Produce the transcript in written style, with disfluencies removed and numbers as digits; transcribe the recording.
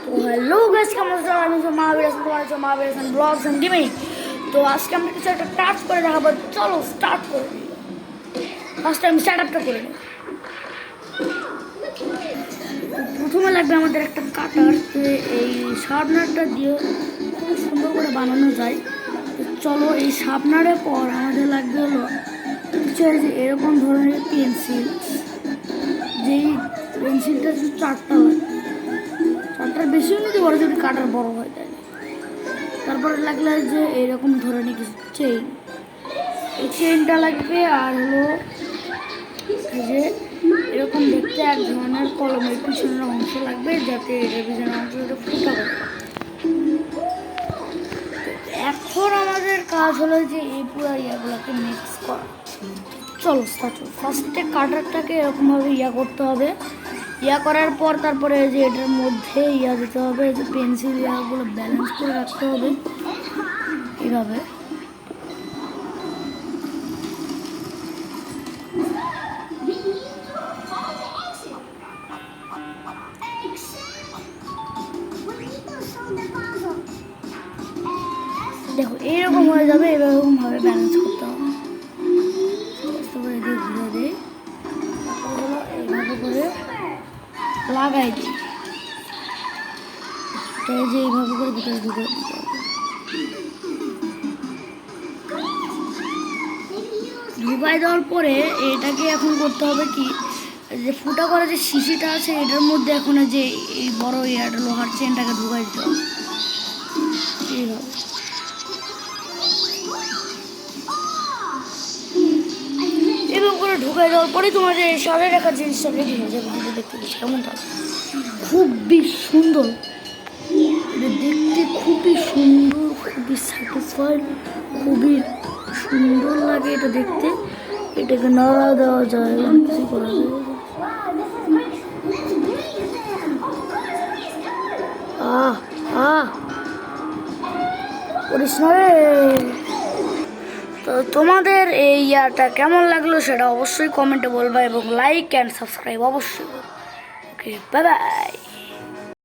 তো hello guys, কেমন আছো? আমি মহাবীর হাসান, তোমার হচ্ছে মহাবীর হাসান ব্লগস এন্ড গেমিং। তো আজকে আমরা কিছু একটা টাচ করে দেখাবো। চলো স্টার্ট করে দিই। ফার্স্ট আমি সেট আপটা করে নিই। প্রথমে লাগবে আমাদের একটা কাটার। এই শার্পনারটা দিয়ে খুব সুন্দর করে বানানো যায়। চলো এই শার্পনারের পর আমাদের লাগবে হলো কিছু এরকম ধরনের পেন্সিল। যেই পেন্সিলটা শুধু চারটা হয়, চারটার বেশিও নিতে পারো যদি কাটার বড় হয় তাই। তারপরে লাগলে যে এরকম ধরনের কিছু চেইন, এই চেইনটা লাগবে। আর হলো যে এরকম দেখতে এক ধরনের কলমের পিছনের অংশ লাগবে, যাতে এটার পিছনের অংশটা ফুটা হবে। এখন আমাদের কাজ হলো যে এই পুরো ইয়াগুলোকে মিক্স করা। চলো ফার্স্টে কাটারটাকে এরকমভাবে করতে হবে। করার পর তারপরে যে এটার মধ্যে দিতে হবে, যে পেন্সিল ইয়াগুলো ব্যালেন্স করে রাখতে হবে এইভাবে। দেখো এইরকম হয়ে যাবে, এরকমভাবে ব্যালেন্স করতে হবে। ঘুরে দিই, এইভাবে করে লাগাই দিই। যে এইভাবে করে ভিতরে দিতে হবে। ঢুকাই দেওয়ার পরে এটাকে এখন করতে হবে কি, যে ফুটা করা যে শিশিটা আছে এটার মধ্যে এখন যে এই বড় লোহার চেনটাকে ঢুকাই দিতে হবে এইভাবে। এরকম করে ঢুকাই দেওয়ার পরে তোমার যে সাদা রাখার জিনিসটা রেডি হয়ে যাবে। দেখতে পাচ্ছি কেমন থাকে, খুবই সুন্দর দেখতে, খুবই সুন্দর, খুবই স্যাটিসফাইড, খুবই সুন্দর লাগে এটা দেখতে। এটাকে নাড়া দেওয়া যায়, কিছু করা যায়। করিস না রে। তো তোমাদের এই ইয়াটা কেমন লাগলো সেটা অবশ্যই কমেন্টে বলবা, এবং লাইক অ্যান্ড সাবস্ক্রাইব অবশ্যই। ওকে, বাই বাই।